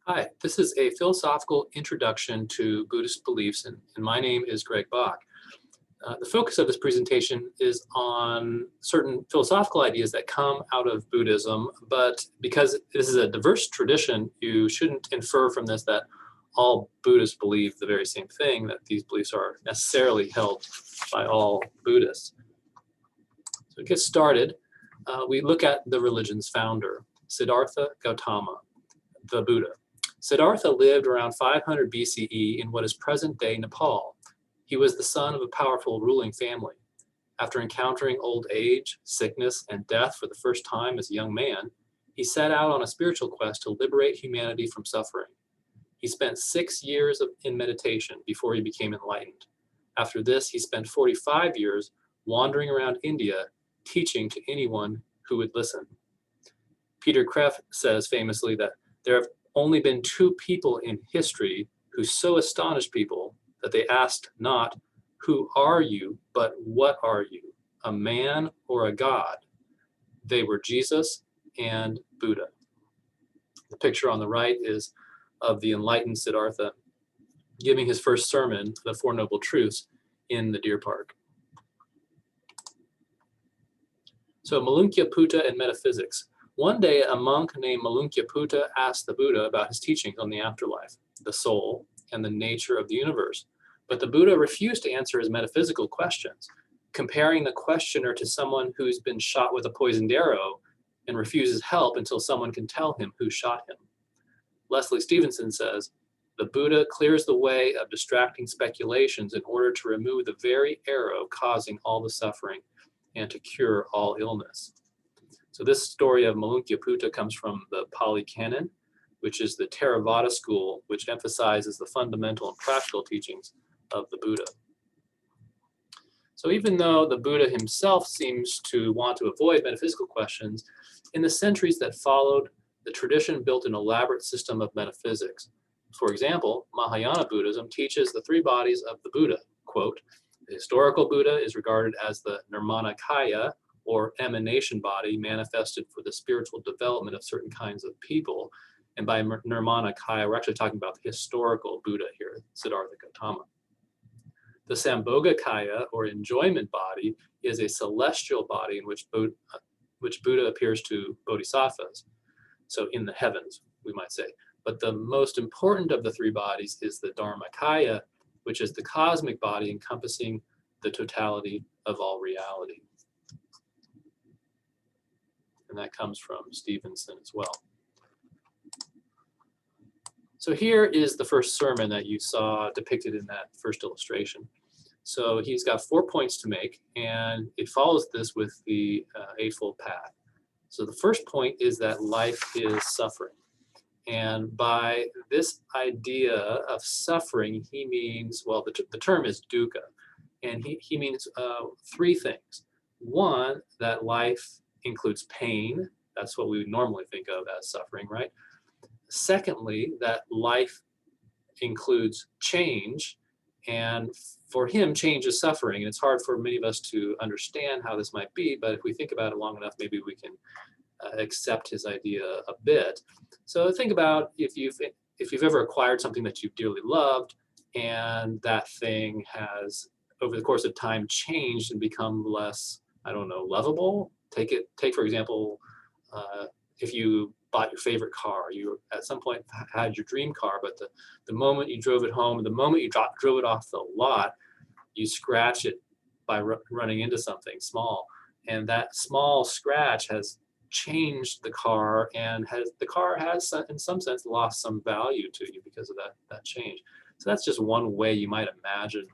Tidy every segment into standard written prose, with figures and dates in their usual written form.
Hi, this is a philosophical introduction to Buddhist beliefs, and my name is Greg Bach. The focus of this presentation is on certain philosophical ideas that come out of Buddhism, but because this is a diverse tradition, you shouldn't infer from this that all Buddhists believe the very same thing, that these beliefs are necessarily held by all Buddhists. So to get started, we look at the religion's founder, Siddhartha Gautama, the Buddha. Siddhartha lived around 500 BCE in what is present-day Nepal. He was the son of a powerful ruling family. After encountering old age, sickness, and death for the first time as a young man, he set out on a spiritual quest to liberate humanity from suffering. He spent 6 years in meditation before he became enlightened. After this, he spent 45 years wandering around India, teaching to anyone who would listen. Peter Kreeft says famously that there have only been two people in history who so astonished people that they asked not, "Who are you?" but "What are you? A man or a god?" They were Jesus and Buddha. The picture on the right is of the enlightened Siddhartha giving his first sermon, The Four Noble Truths, in the Deer Park. So Malunkyaputta and metaphysics. One day, a monk named Malunkyaputta asked the Buddha about his teachings on the afterlife, the soul, and the nature of the universe. But the Buddha refused to answer his metaphysical questions, comparing the questioner to someone who's been shot with a poisoned arrow and refuses help until someone can tell him who shot him. Leslie Stevenson says, "The Buddha clears the way of distracting speculations in order to remove the very arrow causing all the suffering and to cure all illness." So this story of Malunkyaputta comes from the Pali Canon, which is the Theravada school, which emphasizes the fundamental and practical teachings of the Buddha. So even though the Buddha himself seems to want to avoid metaphysical questions, in the centuries that followed, the tradition built an elaborate system of metaphysics. For example, Mahayana Buddhism teaches the three bodies of the Buddha. Quote, "The historical Buddha is regarded as the Nirmanakaya, or emanation body, manifested for the spiritual development of certain kinds of people." And by Nirmanakaya, we're actually talking about the historical Buddha here, Siddhartha Gautama. The Sambhogakaya, or enjoyment body, is a celestial body in which Buddha appears to bodhisattvas. So in the heavens, we might say. But the most important of the three bodies is the Dharmakaya, which is the cosmic body encompassing the totality of all reality. And that comes from Stevenson as well. So here is the first sermon that you saw depicted in that first illustration. So he's got 4 points to make, and it follows this with the Eightfold Path. So the first point is that life is suffering. And by this idea of suffering, he means, well, the term is dukkha, and he means three things. One, that life includes pain. That's what we would normally think of as suffering, right? Secondly, that life includes change, and for him, change is suffering. And it's hard for many of us to understand how this might be, but if we think about it long enough, maybe we can accept his idea a bit. So think about if you've ever acquired something that you've dearly loved, and that thing has, over the course of time, changed and become less, I don't know, lovable. Take for example, if you bought your favorite car, you at some point had your dream car, but the moment you drove it home, the moment you drove it off the lot, you scratch it by running into something small, and that small scratch has changed the car, and the car has in some sense lost some value to you because of that change. So that's just one way you might imagine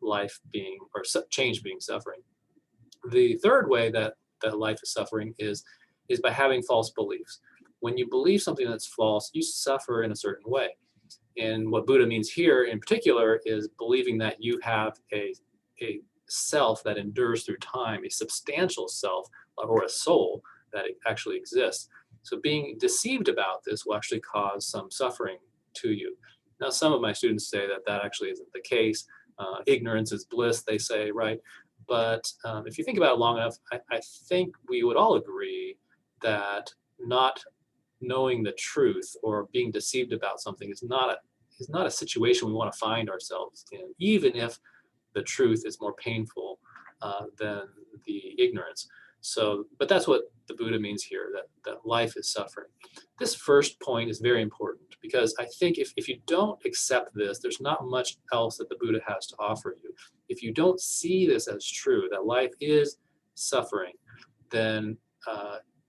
life being, or change being, suffering. The third way that life is suffering is by having false beliefs. When you believe something that's false, you suffer in a certain way. And what Buddha means here in particular is believing that you have a self that endures through time, a substantial self, or a soul that actually exists. So being deceived about this will actually cause some suffering to you. Now, some of my students say that actually isn't the case. Ignorance is bliss, they say, right? But if you think about it long enough, I think we would all agree that not knowing the truth or being deceived about something is not a situation we want to find ourselves in, even if the truth is more painful than the ignorance. So, but that's what the Buddha means here, that life is suffering. This first point is very important because I think if you don't accept this, there's not much else that the Buddha has to offer you. If you don't see this as true, that life is suffering, then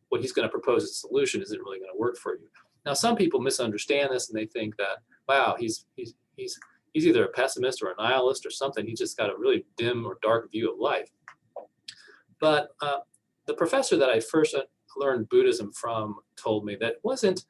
what he's going to propose as a solution isn't really going to work for you. Now, some people misunderstand this and they think that, wow, he's either a pessimist or a nihilist or something. He's just got a really dim or dark view of life. But the professor that I first learned Buddhism from told me that it wasn't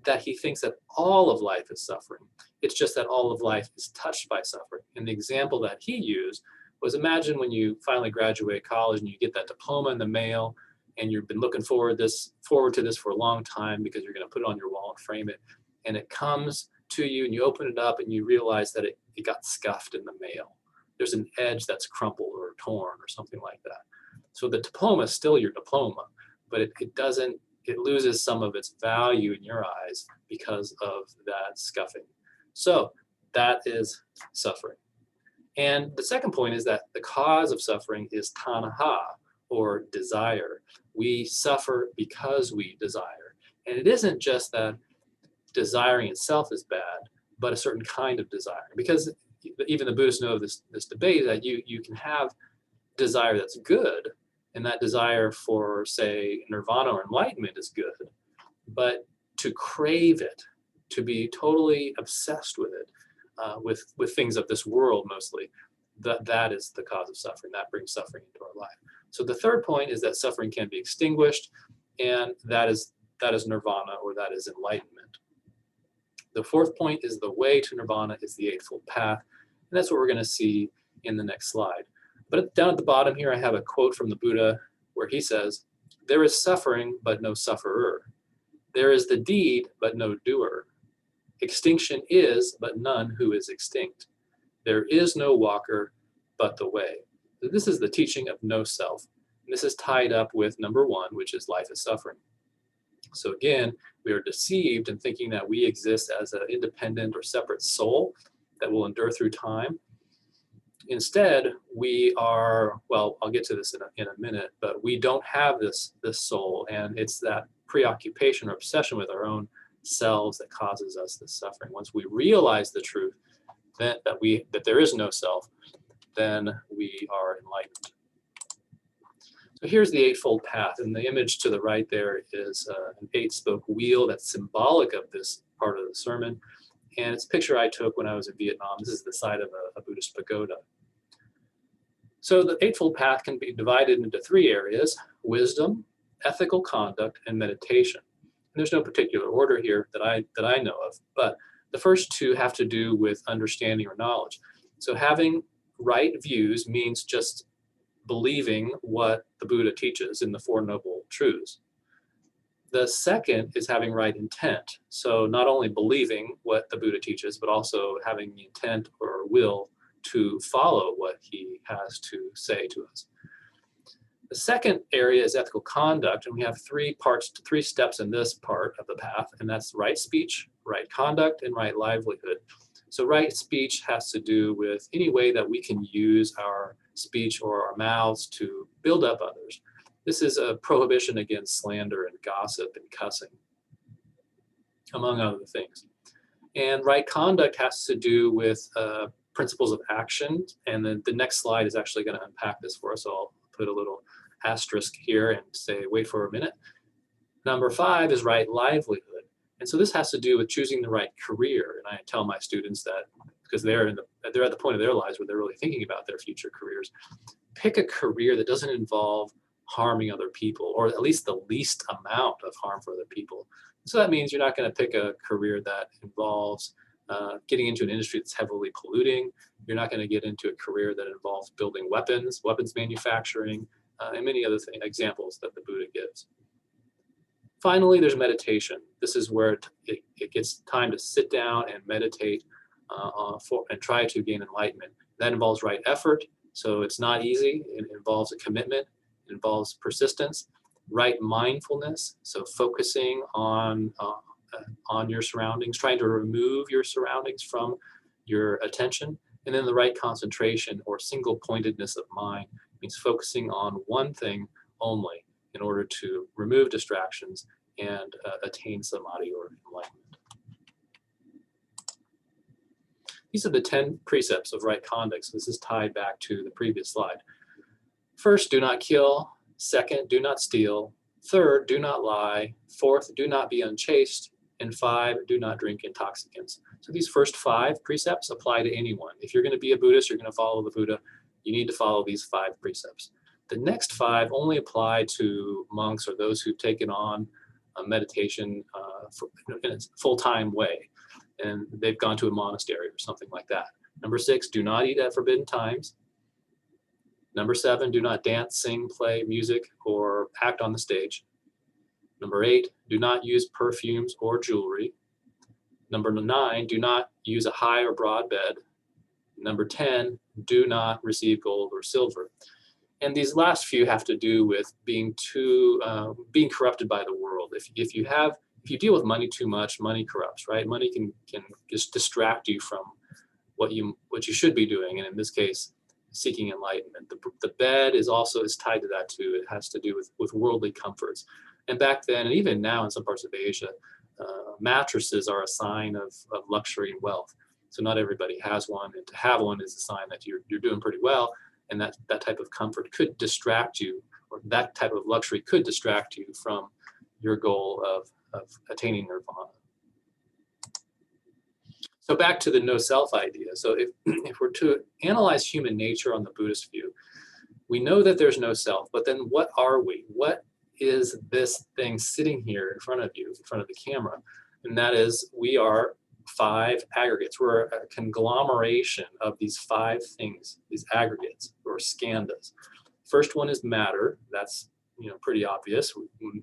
that he thinks that all of life is suffering. It's just that all of life is touched by suffering. And the example that he used was, imagine when you finally graduate college and you get that diploma in the mail, and you've been looking forward to this for a long time because you're going to put it on your wall and frame it. And it comes to you and you open it up and you realize that it got scuffed in the mail. There's an edge that's crumpled or torn or something like that. So the diploma is still your diploma, but it loses some of its value in your eyes because of that scuffing. So that is suffering. And the second point is that the cause of suffering is tanaha, or desire. We suffer because we desire. And it isn't just that desiring itself is bad, but a certain kind of desire. Because even the Buddhists know this debate that you can have desire that's good, and that desire for, say, nirvana or enlightenment is good, but to crave it, to be totally obsessed with it, with things of this world mostly, that is the cause of suffering. That brings suffering into our life. So the third point is that suffering can be extinguished, and that is nirvana, or that is enlightenment. The fourth point is the way to nirvana is the Eightfold Path, and that's what we're going to see in the next slide. But down at the bottom here, I have a quote from the Buddha where he says, "There is suffering, but no sufferer. There is the deed, but no doer. Extinction is, but none who is extinct. There is no walker, but the way." So this is the teaching of no self. And this is tied up with number one, which is life is suffering. So again, we are deceived in thinking that we exist as an independent or separate soul that will endure through time. Instead, we are, well, I'll get to this in a minute, but we don't have this soul, and it's that preoccupation or obsession with our own selves that causes us this suffering. Once we realize the truth, that there is no self, then we are enlightened. So here's the Eightfold Path, and the image to the right there is an 8-spoke wheel that's symbolic of this part of the sermon, and it's a picture I took when I was in Vietnam. This is the side of a Buddhist pagoda. So the Eightfold Path can be divided into 3 areas: wisdom, ethical conduct, and meditation. And there's no particular order here that I know of, but the first 2 have to do with understanding or knowledge. So having right views means just believing what the Buddha teaches in the Four Noble Truths. The second is having right intent. So not only believing what the Buddha teaches, but also having the intent or will to follow what he has to say to us. The second area is ethical conduct, and we have 3 steps in this part of the path, and that's right speech, right conduct, and right livelihood. So right speech has to do with any way that we can use our speech or our mouths to build up others. This is a prohibition against slander and gossip and cussing, among other things. And right conduct has to do with principles of action, and then the next slide is actually going to unpack this for us. So I'll put a little asterisk here and say, wait for a minute. Number 5 is right livelihood. And so this has to do with choosing the right career. And I tell my students that, because they're at the point of their lives where they're really thinking about their future careers, pick a career that doesn't involve harming other people, or at least the least amount of harm for other people. So that means you're not going to pick a career that involves getting into an industry that's heavily polluting. You're not going to get into a career that involves building weapons manufacturing, and many other examples that the Buddha gives. Finally, there's meditation. This is where it gets time to sit down and meditate and try to gain enlightenment. That involves right effort, so it's not easy. It involves a commitment. It involves persistence. right mindfulness, so focusing on your surroundings, trying to remove your surroundings from your attention, and then the right concentration or single pointedness of mind means focusing on one thing only in order to remove distractions and attain samadhi or enlightenment. These are the 10 precepts of right conduct. So this is tied back to the previous slide. First, do not kill. Second, do not steal. Third, do not lie. Fourth, do not be unchaste. And 5, do not drink intoxicants. So these first 5 precepts apply to anyone. If you're going to be a Buddhist, you're going to follow the Buddha, you need to follow these 5 precepts. The next 5 only apply to monks or those who've taken on a meditation in a full-time way, and they've gone to a monastery or something like that. Number 6, do not eat at forbidden times. Number 7, do not dance, sing, play music, or act on the stage. Number 8, do not use perfumes or jewelry. Number 9, do not use a high or broad bed. Number 10, do not receive gold or silver. And these last few have to do with being corrupted by the world. If you deal with money too much, money corrupts, right? Money can just distract you from what you should be doing, and in this case, seeking enlightenment. The bed is tied to that too. It has to do with worldly comforts. And back then, and even now in some parts of Asia, mattresses are a sign of luxury and wealth. So not everybody has one, and to have one is a sign that you're doing pretty well, and that type of comfort could distract you, or that type of luxury could distract you from your goal of attaining nirvana. So back to the no self idea. So if we're to analyze human nature on the Buddhist view, we know that there's no self, but then what are we? What is this thing sitting here in front of you, in front of the camera? And that is, we are 5 aggregates. We're a conglomeration of these 5 things, these aggregates or skandhas. First one is matter. That's pretty obvious.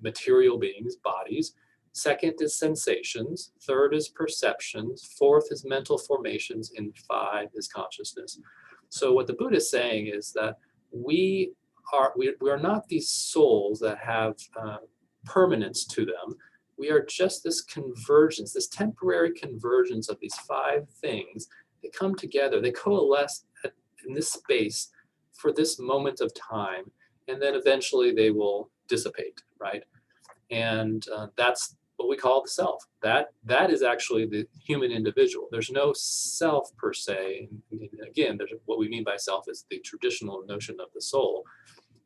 Material beings, bodies. Second is sensations. Third is perceptions. Fourth is mental formations. And 5 is consciousness. So what the Buddha is saying is that we are not these souls that have permanence to them. We are just this convergence, this temporary convergence of these 5 things that come together. They coalesce in this space for this moment of time, and then eventually they will dissipate, right? And that's what we call the self. That is actually the human individual. There's no self per se. And again, what we mean by self is the traditional notion of the soul.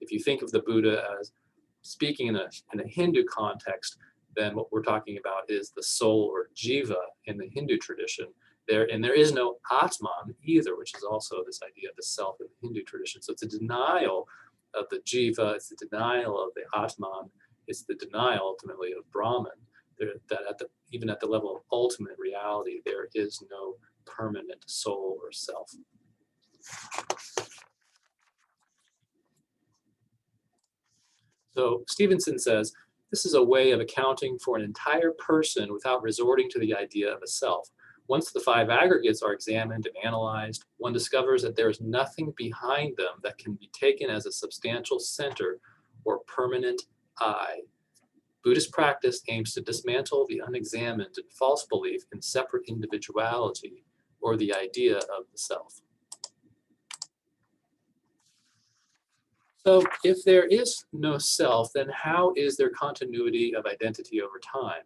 If you think of the Buddha as speaking in a Hindu context, then what we're talking about is the soul or jiva in the Hindu tradition. There is no Atman either, which is also this idea of the self in the Hindu tradition. So it's a denial of the jiva, it's a denial of the Atman, it's the denial ultimately of Brahman. Even at the level of ultimate reality, there is no permanent soul or self. So Stevenson says, this is a way of accounting for an entire person without resorting to the idea of a self. Once the 5 aggregates are examined and analyzed, one discovers that there is nothing behind them that can be taken as a substantial center or permanent I. Buddhist practice aims to dismantle the unexamined and false belief in separate individuality or the idea of the self. So if there is no self, then how is there continuity of identity over time?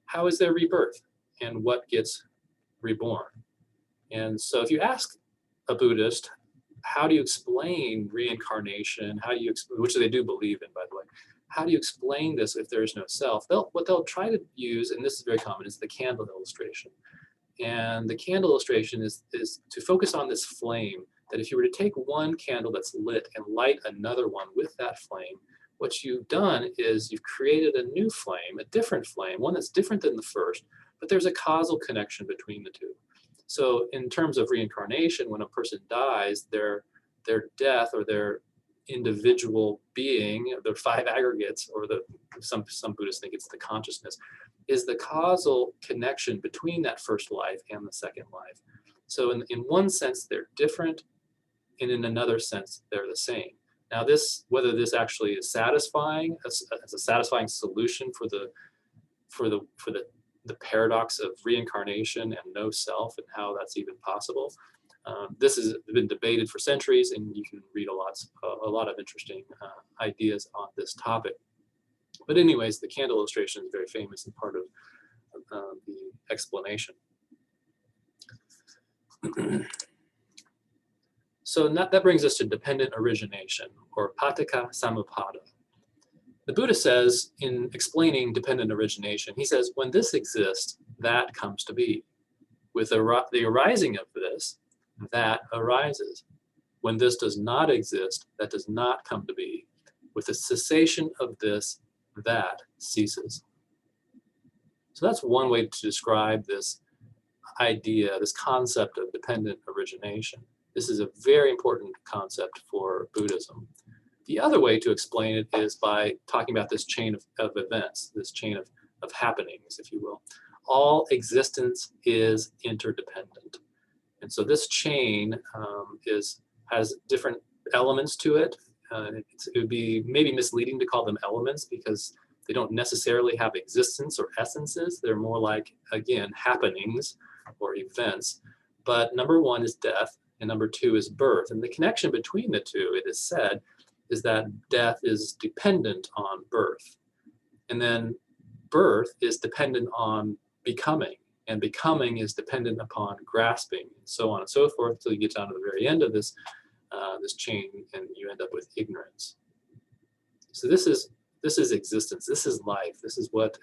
How is there rebirth? And what gets reborn? And so if you ask a Buddhist, how do you explain reincarnation? Which they do believe in, by the way. How do you explain this if there is no self? What they'll try to use, and this is very common, is the candle illustration. And the candle illustration is to focus on this flame, that if you were to take one candle that's lit and light another one with that flame, what you've done is you've created a new flame, a different flame, one that's different than the first, but there's a causal connection between the two. So in terms of reincarnation, when a person dies, their death or their individual being, the 5 aggregates, or some Buddhists think it's the consciousness, is the causal connection between that first life and the second life. So in one sense, they're different, and in another sense, they're the same. Now whether this actually is satisfying, as a satisfying solution for the paradox of reincarnation and no self and how that's even possible. This has been debated for centuries, and you can read a lot of interesting ideas on this topic. But anyways, the candle illustration is very famous and part of the explanation. So that brings us to dependent origination, or paticca samuppada. The Buddha says, in explaining dependent origination, he says, when this exists, that comes to be. With the arising of this, that arises. When this does not exist, that does not come to be. With the cessation of this, that ceases. So that's one way to describe this idea, this concept of dependent origination. This is a very important concept for Buddhism. The other way to explain it is by talking about this chain of events, this chain of happenings, if you will. All existence is interdependent. And so this chain has different elements to it. It would be maybe misleading to call them elements because they don't necessarily have existence or essences. They're more like, again, happenings or events. But number one is death, and number two is birth. And the connection between the two, it is said, is that death is dependent on birth. And then birth is dependent on becoming, and becoming is dependent upon grasping, and so on and so forth, until you get down to the very end of this chain, and you end up with ignorance. So this is existence. This is life. This is what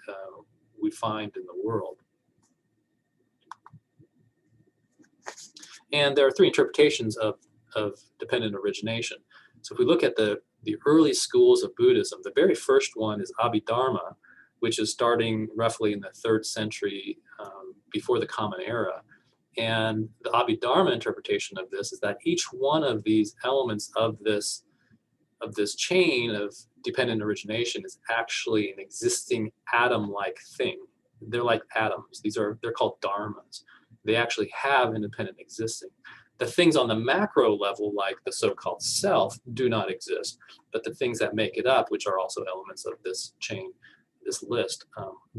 we find in the world. And there are three interpretations of dependent origination. So if we look at the early schools of Buddhism, the very first one is Abhidharma, which is starting roughly in the 3rd century before the Common Era. And the Abhidharma interpretation of this is that each one of these elements of this chain of dependent origination is actually an existing atom-like thing. They're like atoms. They're called dharmas. They actually have independent existing. The things on the macro level, like the so-called self, do not exist. But the things that make it up, which are also elements of this chain, this list,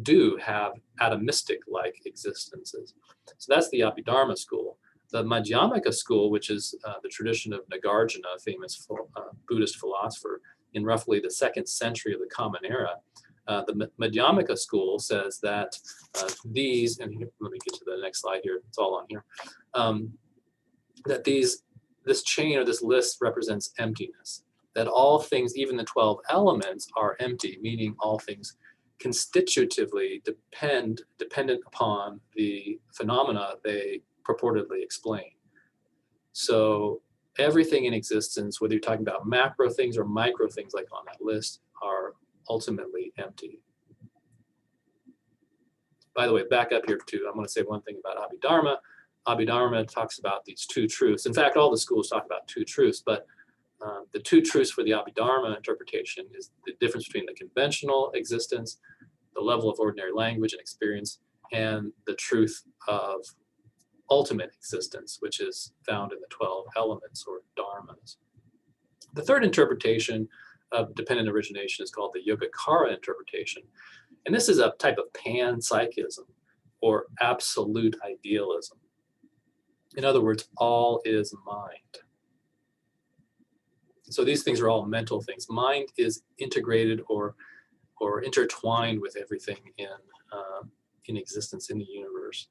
do have atomistic-like existences. So that's the Abhidharma school. The Madhyamaka school, which is the tradition of Nagarjuna, a famous Buddhist philosopher, in roughly the 2nd century of the Common Era, the Madhyamaka school says that these, and let me get to the next slide here, it's all on here, that this chain or this list represents emptiness, that all things, even the 12 elements, are empty, meaning all things constitutively dependent upon the phenomena they purportedly explain. So everything in existence, whether you're talking about macro things or micro things like on that list, are ultimately empty. By the way, back up here too, I'm going to say one thing about Abhidharma. Abhidharma talks about these two truths. In fact, all the schools talk about two truths, but the two truths for the Abhidharma interpretation is the difference between the conventional existence, the level of ordinary language and experience, and the truth of ultimate existence, which is found in the 12 elements or dharmas. The third interpretation of dependent origination is called the Yogacara interpretation. And this is a type of panpsychism or absolute idealism. In other words, all is mind. So these things are all mental things. Mind is integrated or intertwined with everything in existence in the universe.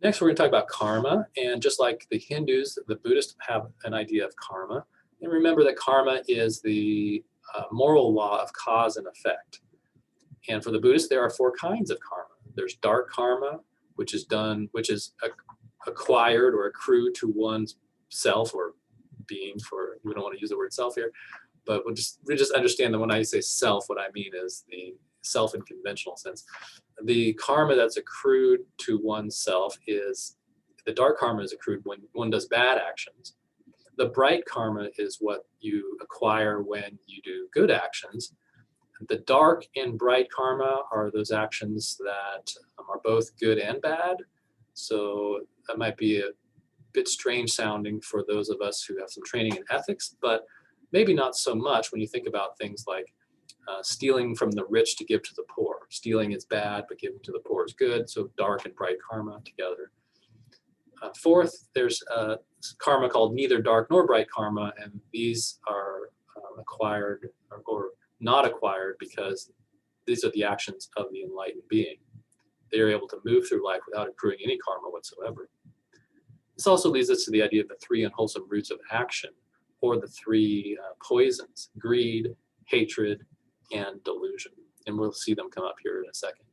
Next, we're going to talk about karma. And just like the Hindus, the Buddhists have an idea of karma. And remember that karma is the moral law of cause and effect. And for the Buddhists, there are 4 kinds of karma. There's dark karma, which is acquired or accrued to one's self or being, we don't want to use the word self here, but we just understand that when I say self, what I mean is the self in conventional sense. The karma that's accrued to oneself is, the dark karma is accrued when one does bad actions. The bright karma is what you acquire when you do good actions. The dark and bright karma are those actions that are both good and bad. So that might be bit strange sounding for those of us who have some training in ethics, but maybe not so much when you think about things like stealing from the rich to give to the poor. Stealing is bad, but giving to the poor is good. So dark and bright karma together. Fourth, there's karma called neither dark nor bright karma, and these are acquired or not acquired because these are the actions of the enlightened being. They are able to move through life without accruing any karma whatsoever. This also leads us to the idea of the three unwholesome roots of action, or the three poisons: greed, hatred, and delusion. And we'll see them come up here in a second.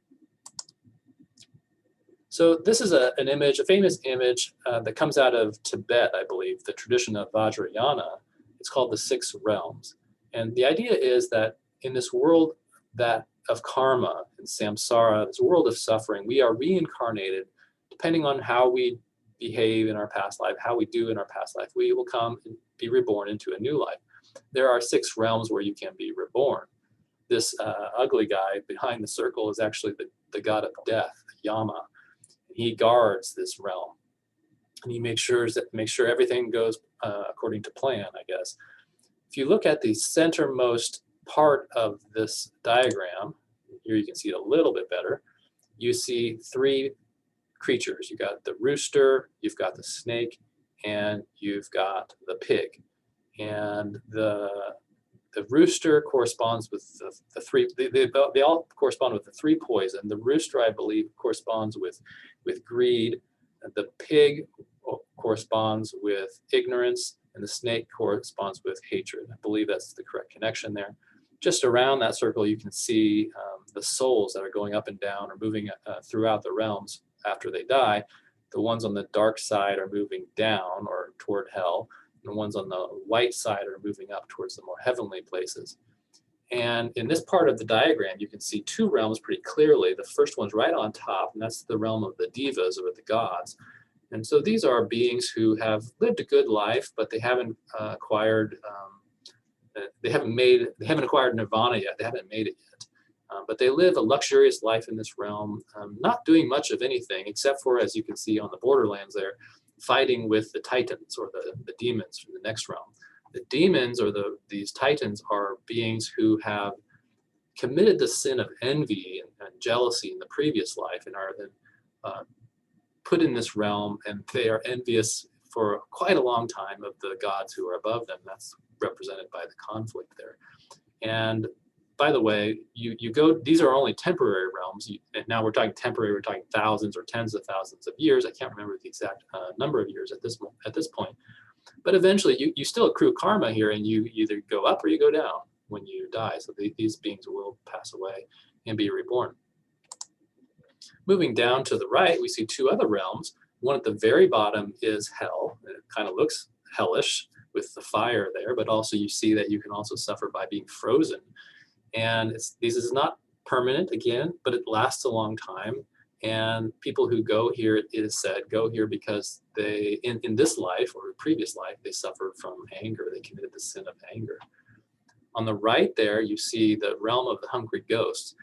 So this is an image, a famous image that comes out of Tibet, I believe, the tradition of Vajrayana. It's called the Six Realms. And the idea is that in this world of karma and samsara, this world of suffering, we are reincarnated depending on how we behave in our past life, how we do in our past life. We will come and be reborn into a new life. There are 6 realms where you can be reborn. This ugly guy behind the circle is actually the god of death, Yama. He guards this realm, and he makes sure everything goes according to plan, I guess. If you look at the centermost part of this diagram, here you can see it a little bit better, you see 3 creatures. You've got the rooster, you've got the snake, and you've got the pig. And the rooster corresponds with the 3, they all correspond with the 3 poison. The rooster, I believe, corresponds with greed. The pig corresponds with ignorance, and the snake corresponds with hatred. I believe that's the correct connection there. Just around that circle, you can see the souls that are going up and down or moving throughout the realms after they die. The ones on the dark side are moving down or toward hell. And the ones on the white side are moving up towards the more heavenly places. And in this part of the diagram, you can see 2 realms pretty clearly. The first one's right on top, and that's the realm of the devas, or the gods. And so these are beings who have lived a good life, but they haven't acquired nirvana yet. They haven't made it yet. But they live a luxurious life in this realm, not doing much of anything, except for, as you can see on the borderlands there, fighting with the titans, or the demons from the next realm. The demons, or these titans, are beings who have committed the sin of envy and jealousy in the previous life, and are then put in this realm, and they are envious for quite a long time of the gods who are above them. That's represented by the conflict there. And by the way, these are only temporary realms. And now we're talking temporary, we're talking thousands or tens of thousands of years. I can't remember the exact number of years at this point. But eventually you still accrue karma here, and you either go up or you go down when you die. So these beings will pass away and be reborn. Moving down to the right, we see 2 other realms. One at the very bottom is hell. It kind of looks hellish with the fire there, but also you see that you can also suffer by being frozen. And this is not permanent, again, but it lasts a long time. And people who go here, it is said, go here because they, in this life or previous life, they suffered from anger. They committed the sin of anger. On the right there, you see the realm of the hungry ghosts.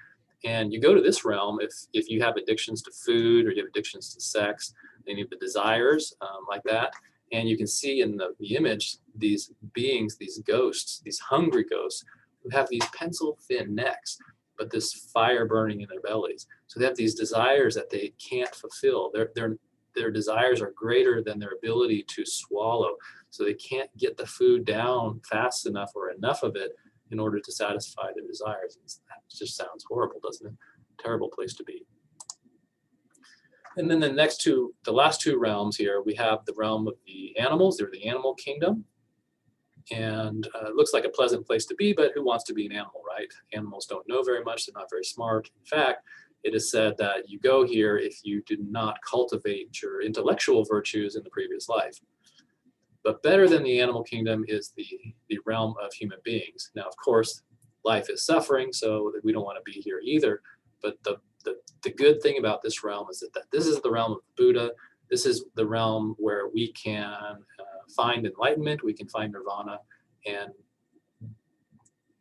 And you go to this realm if you have addictions to food, or you have addictions to sex, any of the desires like that. And you can see in the image these beings, these ghosts, these hungry ghosts, who have these pencil-thin necks, but this fire burning in their bellies. So they have these desires that they can't fulfill. Their desires are greater than their ability to swallow. So they can't get the food down fast enough, or enough of it, in order to satisfy their desires. That just sounds horrible, doesn't it? Terrible place to be. And then the last 2 realms here, we have the realm of the animals. They're the animal kingdom. And it looks like a pleasant place to be, but who wants to be an animal, right? Animals don't know very much. They're not very smart. In fact, it is said that you go here if you did not cultivate your intellectual virtues in the previous life. But better than the animal kingdom is the realm of human beings. Now, of course, life is suffering, so we don't want to be here either. But the good thing about this realm is that this is the realm of the Buddha. This is the realm where we can find enlightenment, we can find nirvana, and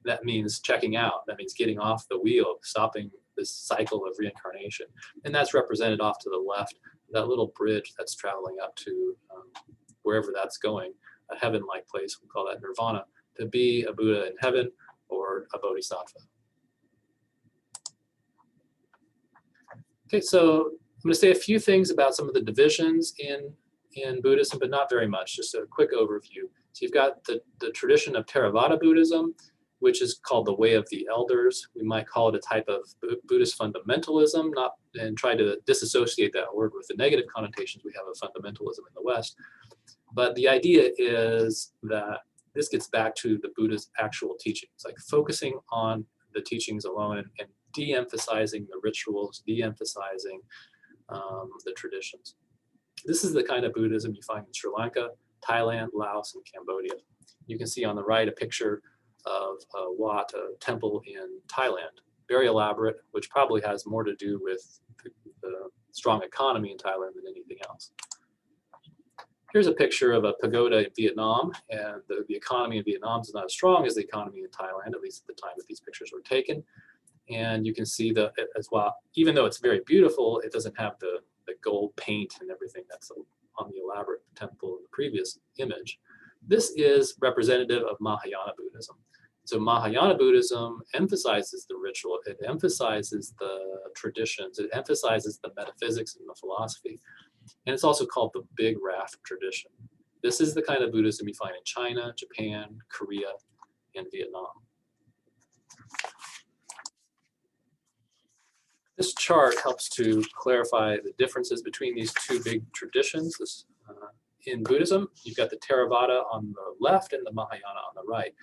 that means checking out. That means getting off the wheel, stopping this cycle of reincarnation. And that's represented off to the left that little bridge that's traveling up to wherever that's going, a heaven-like place, we call that nirvana, to be a Buddha in heaven or a bodhisattva. Okay, so I'm going to say a few things about some of the divisions in Buddhism, but not very much, just a quick overview. So you've got the tradition of Theravada Buddhism, which is called the Way of the Elders. We might call it a type of Buddhist fundamentalism, and try to disassociate that word with the negative connotations we have of fundamentalism in the West. But the idea is that this gets back to the Buddha's actual teachings, like focusing on the teachings alone and de-emphasizing the rituals, de-emphasizing the traditions. This is the kind of Buddhism you find in Sri Lanka, Thailand, Laos, and Cambodia. You can see on the right a picture of Wat, a temple in Thailand, very elaborate, which probably has more to do with the strong economy in Thailand than anything else. Here's a picture of a pagoda in Vietnam, and the economy in Vietnam is not as strong as the economy in Thailand, at least at the time that these pictures were taken. And you can see that as well, even though it's very beautiful, it doesn't have the gold paint and everything that's on the elaborate temple in the previous image. This is representative of Mahayana Buddhism. So Mahayana Buddhism emphasizes the ritual, it emphasizes the traditions, it emphasizes the metaphysics and the philosophy. And it's also called the Big Raft tradition. This is the kind of Buddhism you find in China, Japan, Korea, and Vietnam. This chart helps to clarify the differences between these two big traditions. In Buddhism, you've got the Theravada on the left and the Mahayana on the right.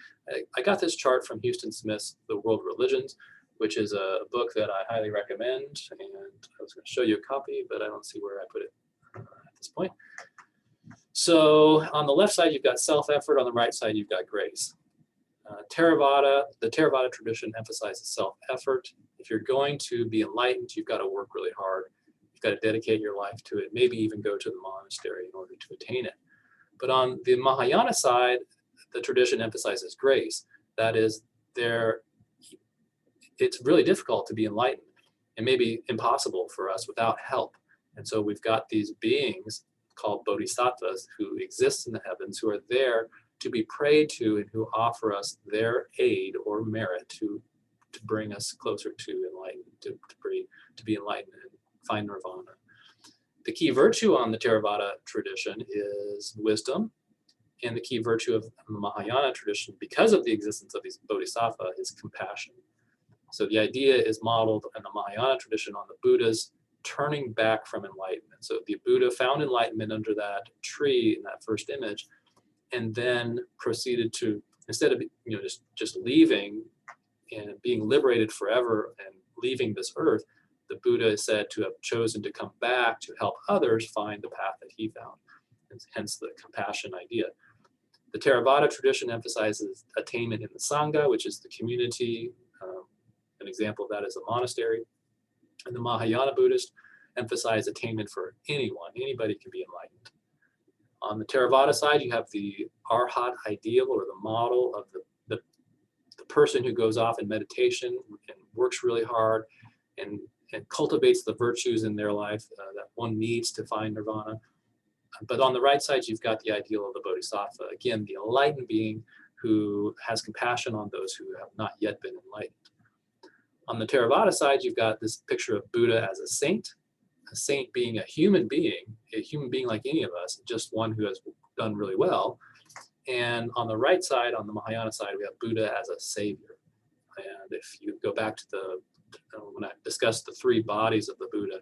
I got this chart from Houston Smith's The World Religions, which is a book that I highly recommend. And I was going to show you a copy, but I don't see where I put it at this point. So on the left side, you've got self-effort. On the right side, you've got grace. The Theravada tradition emphasizes self-effort. If you're going to be enlightened, you've got to work really hard. You've got to dedicate your life to it, maybe even go to the monastery in order to attain it. But on the Mahayana side, the tradition emphasizes grace. That is, it's really difficult to be enlightened and maybe impossible for us without help. And so we've got these beings called bodhisattvas who exist in the heavens, who are there to be prayed to and who offer us their aid or merit to bring us closer to enlightenment, to be enlightened and find nirvana. The key virtue on the Theravada tradition is wisdom, and the key virtue of the Mahayana tradition, because of the existence of these bodhisattva, is compassion. So the idea is modeled in the Mahayana tradition on the Buddha's turning back from enlightenment. So the Buddha found enlightenment under that tree in that first image, and then proceeded to, instead of just leaving and being liberated forever and leaving this earth, the Buddha is said to have chosen to come back to help others find the path that he found, and hence the compassion idea. The Theravada tradition emphasizes attainment in the Sangha, which is the community. An example of that is a monastery. And the Mahayana Buddhist emphasize attainment for anyone. Anybody can be enlightened. On the Theravada side, you have the Arhat ideal, or the model of the person who goes off in meditation and works really hard and cultivates the virtues in their life that one needs to find nirvana. But on the right side, you've got the ideal of the bodhisattva. Again, the enlightened being who has compassion on those who have not yet been enlightened. On the Theravada side, you've got this picture of Buddha as a saint being a human being like any of us, just one who has done really well. And on the right side, on the Mahayana side, we have Buddha as a savior. And if you go back to when I discussed the three bodies of the Buddha,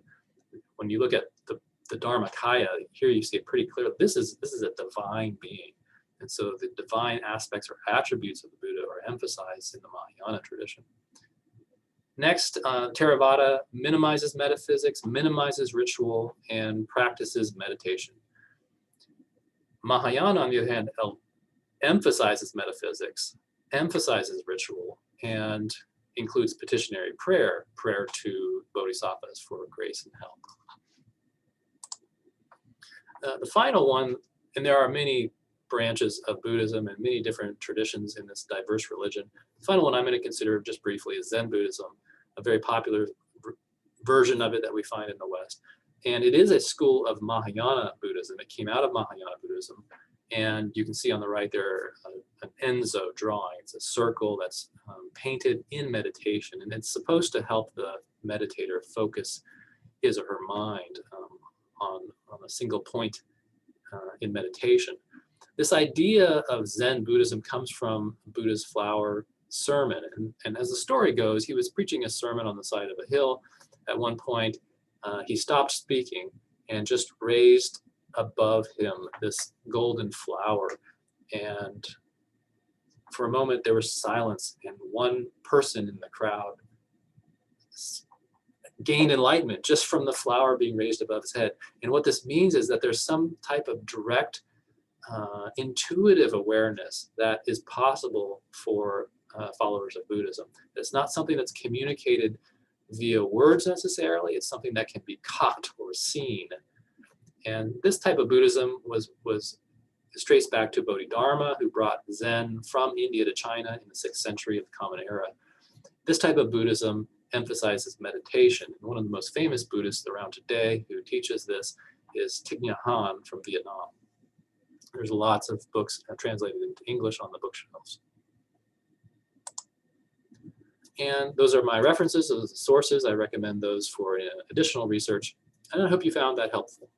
when you look at the Dharmakaya, here you see it pretty clearly. This is a divine being. And so the divine aspects or attributes of the Buddha are emphasized in the Mahayana tradition. Next, Theravada minimizes metaphysics, minimizes ritual, and practices meditation. Mahayana, on the other hand, emphasizes metaphysics, emphasizes ritual, and includes petitionary prayer to bodhisattvas for grace and help. The final one, and there are many branches of Buddhism and many different traditions in this diverse religion. The final one I'm going to consider just briefly is Zen Buddhism, a very popular version of it that we find in the West. And it is a school of Mahayana Buddhism. It came out of Mahayana Buddhism. And you can see on the right there an Enzo drawing. It's a circle that's painted in meditation. And it's supposed to help the meditator focus his or her mind on a single point in meditation. This idea of Zen Buddhism comes from Buddha's flower sermon. And as the story goes, he was preaching a sermon on the side of a hill. At one point, he stopped speaking and just raised above him this golden flower. And for a moment, there was silence, and one person in the crowd gained enlightenment just from the flower being raised above his head. And what this means is that there's some type of direct intuitive awareness that is possible for followers of Buddhism. It's not something that's communicated via words necessarily. It's something that can be caught or seen. And this type of Buddhism was traced back to Bodhidharma, who brought Zen from India to China in the 6th century of the Common Era. This type of Buddhism emphasizes meditation. And one of the most famous Buddhists around today who teaches this is Thich Nhat Hanh from Vietnam. There's lots of books translated into English on the bookshelves. And those are my references, those are the sources. I recommend those for additional research. And I hope you found that helpful.